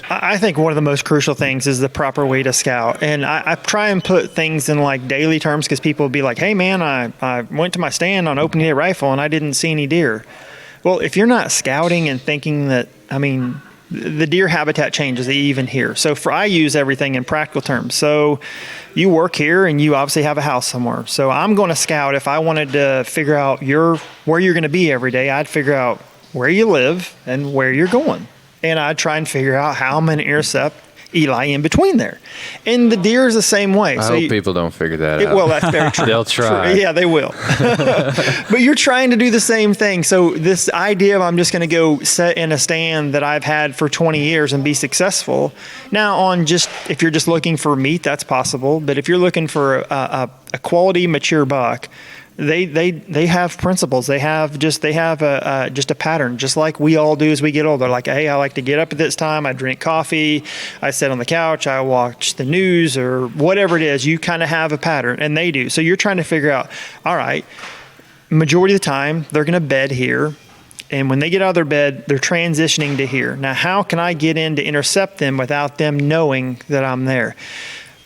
I think one of the most crucial things is the proper way to scout. And I try and put things in like daily terms because people will be like, hey man, I went to my stand on opening day rifle and I didn't see any deer. Well, if you're not scouting and thinking that, the deer habitat changes even here. So I use everything in practical terms. So you work here and you obviously have a house somewhere. So I'm going to scout. If I wanted to figure out where you're going to be every day, I'd figure out where you live and where you're going. And I'd try and figure out how I'm going to intercept Eli in between there. And the deer is the same way. I hope people don't figure that out. Well, that's very true. They'll try. Yeah, they will. But you're trying to do the same thing. So this idea of I'm just going to go set in a stand that I've had for 20 years and be successful. Now if you're just looking for meat, that's possible. But if you're looking for a quality mature buck, they have principles. They have just a pattern, just like we all do as we get older. Like, hey, I like to get up at this time. I drink coffee. I sit on the couch. I watch the news or whatever it is. You kind of have a pattern, and they do. So you're trying to figure out, all right, majority of the time they're going to bed here. And when they get out of their bed, they're transitioning to here. Now, how can I get in to intercept them without them knowing that I'm there?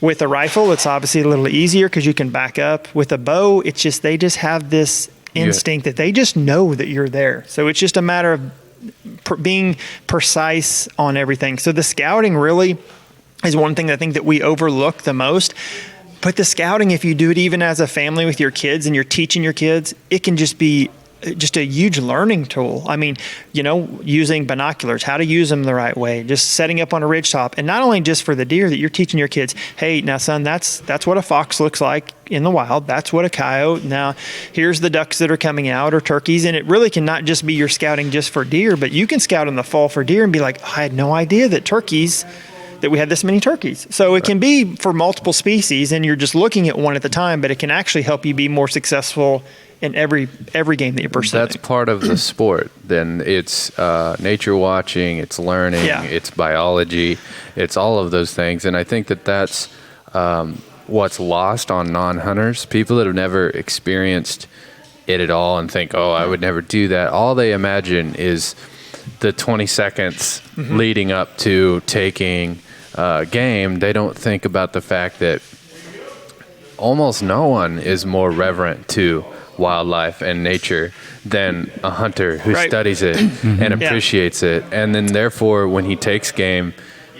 With a rifle, it's obviously a little easier because you can back up. With a bow, they just have this instinct that they just know that you're there. So it's just a matter of being precise on everything. So the scouting really is one thing that I think that we overlook the most. But the scouting, if you do it even as a family with your kids and you're teaching your kids, it can just be just a huge learning tool. Using binoculars, how to use them the right way, just setting up on a ridge top. And not only just for the deer that you're teaching your kids, hey, now son, that's what a fox looks like in the wild. That's what a coyote. Now here's the ducks that are coming out or turkeys. And it really can not just be your scouting just for deer, but you can scout in the fall for deer and be like, I had no idea that we had this many turkeys. So it can be for multiple species and you're just looking at one at the time, but it can actually help you be more successful in every game that you're pursuing. That's part of the sport. Then it's nature watching, it's learning, it's biology, it's all of those things. And I think that's what's lost on non-hunters, people that have never experienced it at all and think, oh, I would never do that. All they imagine is the 20 seconds leading up to taking game. They don't think about the fact that almost no one is more reverent to wildlife and nature than a hunter who studies it and appreciates it, and then therefore when he takes game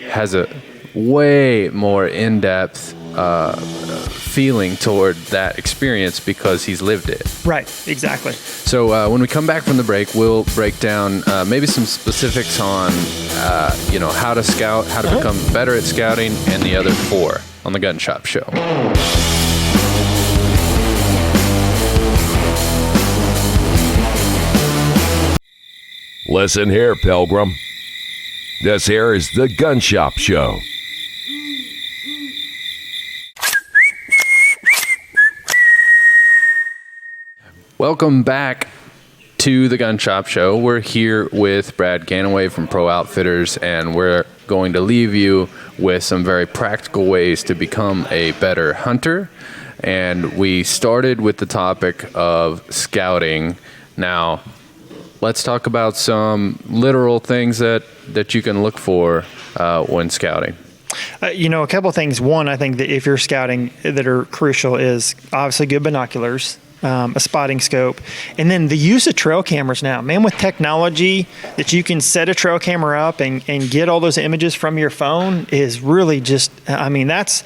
has a way more in-depth feeling toward that experience because he's lived it. Right, exactly. So when we come back from the break, we'll break down maybe some specifics on how to scout, how to become better at scouting, and the other 4 on the Gun Shop Show. Listen here, Pilgrim. This here is the Gun Shop Show. Welcome back to the Gun Shop Show. We're here with Brad Ganaway from Pro Outfitters, and we're going to leave you with some very practical ways to become a better hunter. And we started with the topic of scouting. Now, let's talk about some literal things that you can look for when scouting. A couple of things. One, I think that if you're scouting that are crucial is obviously good binoculars, a spotting scope, and then the use of trail cameras now. Man, with technology that you can set a trail camera up and get all those images from your phone is really just, that's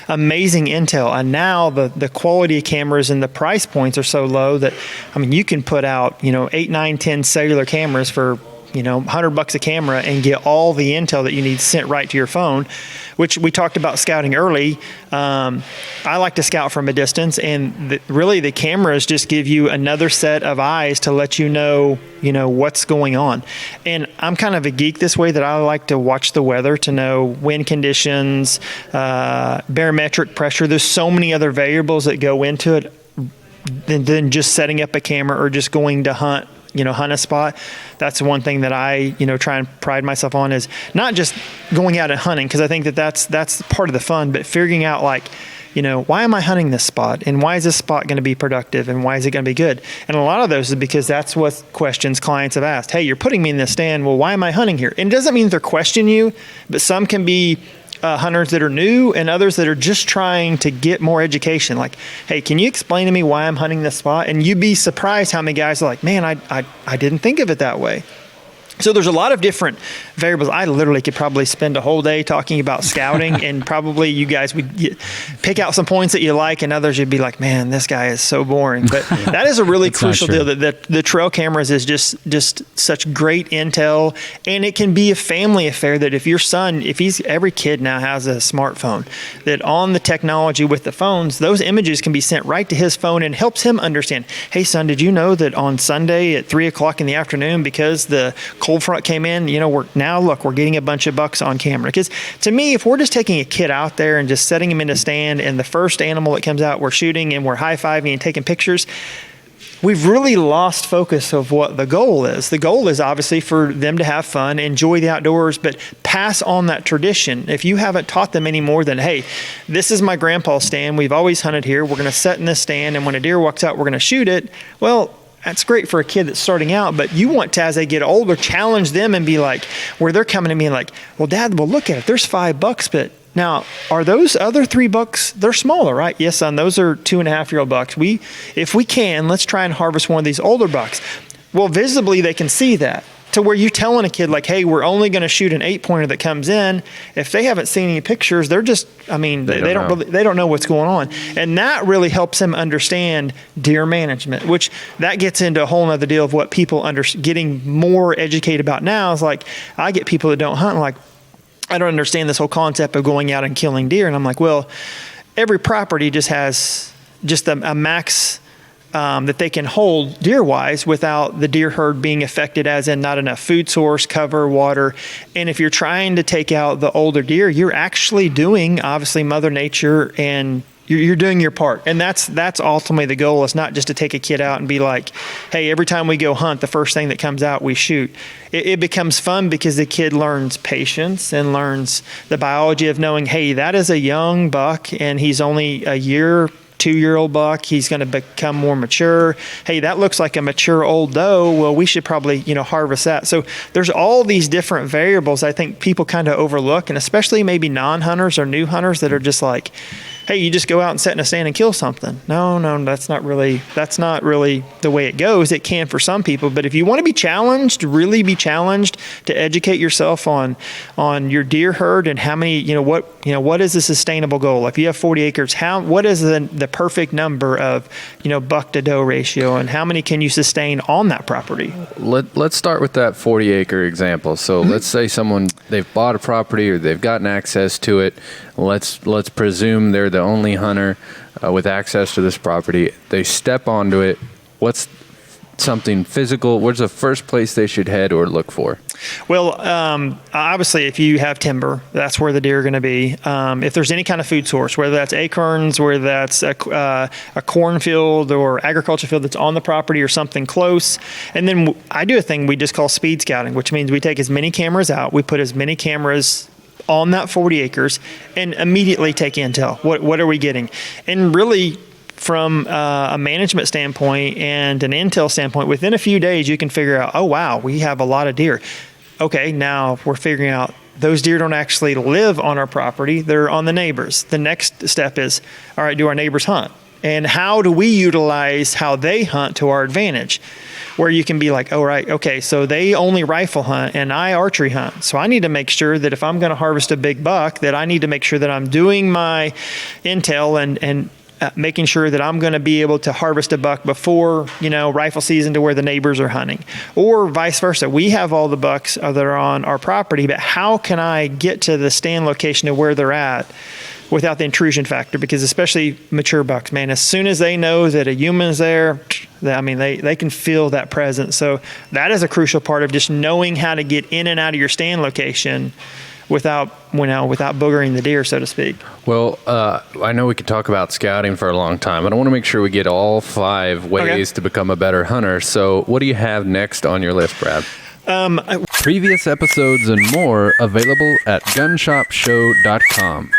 amazing intel. And now the quality of cameras and the price points are so low that, you can put out, 8, 9, 10 cellular cameras for, $100 a camera and get all the intel that you need sent right to your phone, which we talked about scouting early. I like to scout from a distance, and really the cameras just give you another set of eyes to let you know what's going on. And I'm kind of a geek this way that I like to watch the weather to know wind conditions, barometric pressure. There's so many other variables that go into it than just setting up a camera or just going to hunt a spot. That's one thing that I, try and pride myself on is not just going out and hunting, because I think that's part of the fun, but figuring out why am I hunting this spot? And why is this spot going to be productive? And why is it going to be good? And a lot of those is because that's what questions clients have asked. Hey, you're putting me in this stand. Well, why am I hunting here? And it doesn't mean they're questioning you, but some can be hunters that are new and others that are just trying to get more education. Like, hey, can you explain to me why I'm hunting this spot? And you'd be surprised how many guys are like, man, I didn't think of it that way. So there's a lot of different variables. I literally could probably spend a whole day talking about scouting, and probably you guys would pick out some points that you like, and others you'd be like, man, this guy is so boring. But that is a really crucial deal, that the trail cameras is just such great intel, and it can be a family affair that if your son, every kid now has a smartphone, that on the technology with the phones, those images can be sent right to his phone and helps him understand, hey son, did you know that on Sunday at 3:00 in the afternoon, because the cold front came in, we're getting a bunch of bucks on camera. Because to me, if we're just taking a kid out there and just setting him in a stand, and the first animal that comes out, we're shooting and we're high-fiving and taking pictures, we've really lost focus of what the goal is. The goal is obviously for them to have fun, enjoy the outdoors, but pass on that tradition. If you haven't taught them any more than, hey, this is my grandpa's stand, we've always hunted here, we're going to set in this stand, and when a deer walks out, we're going to shoot it. Well, that's great for a kid that's starting out, but you want to, as they get older, challenge them and be like, where they're coming to me and like, well, Dad, well, look at it. There's 5 bucks, but now are those other 3 bucks? They're smaller, right? Yes, son, those are 2.5-year-old bucks. If we can, let's try and harvest one of these older bucks. Well, visibly, they can see that. To where you're telling a kid like, hey, we're only going to shoot an 8-pointer that comes in. If they haven't seen any pictures, they're just, they don't know what's going on. And that really helps them understand deer management, which that gets into a whole nother deal of what people getting more educated about now. Is like, I get people that don't hunt, like, I don't understand this whole concept of going out and killing deer. And I'm like, well, every property just has just a max that they can hold deer-wise without the deer herd being affected, as in not enough food source, cover, water. And if you're trying to take out the older deer, you're actually doing, obviously, Mother Nature, and you're doing your part. And that's ultimately the goal. It's not just to take a kid out and be like, hey, every time we go hunt, the first thing that comes out, we shoot. It becomes fun because the kid learns patience and learns the biology of knowing, hey, that is a young buck and he's only a year, 2-year-old buck, he's going to become more mature. Hey, that looks like a mature old doe. Well, we should probably, harvest that. So there's all these different variables I think people kind of overlook, and especially maybe non-hunters or new hunters that are just like, hey, you just go out and sit in a stand and kill something. No, that's not really the way it goes. It can for some people, but if you want to be challenged, really be challenged to educate yourself on your deer herd and how many, what is the sustainable goal? If you have 40 acres, what is the perfect number of, buck to doe ratio, and how many can you sustain on that property? Let's start with that 40-acre example. So let's say they've bought a property or they've gotten access to it. Let's presume they're the only hunter with access to this property. They step onto it. What's something physical? Where's the first place they should head or look for? Well, obviously, if you have timber, that's where the deer are going to be. If there's any kind of food source, whether that's acorns, whether that's a cornfield or agriculture field that's on the property or something close. And then I do a thing we just call speed scouting, which means we take as many cameras out, we put as many cameras on that 40 acres and immediately take intel. What are we getting? And really, from a management standpoint and an intel standpoint, within a few days, you can figure out, oh, wow, we have a lot of deer. Okay, now we're figuring out those deer don't actually live on our property. They're on the neighbors. The next step is, all right, do our neighbors hunt? And how do we utilize how they hunt to our advantage? Where you can be like, oh, right, okay, so they only rifle hunt and I archery hunt. So I need to make sure that if I'm going to harvest a big buck, that I need to make sure that I'm doing my intel and making sure that I'm going to be able to harvest a buck before, rifle season to where the neighbors are hunting. Or vice versa. We have all the bucks that are on our property, but how can I get to the stand location of where they're at without the intrusion factor? Because especially mature bucks, man, as soon as they know that a human's there, they can feel that presence. So that is a crucial part of just knowing how to get in and out of your stand location without boogering the deer, so to speak. Well, I know we could talk about scouting for a long time, but I want to make sure we get all 5 ways to become a better hunter. So what do you have next on your list, Brad? Previous episodes and more available at gunshopshow.com.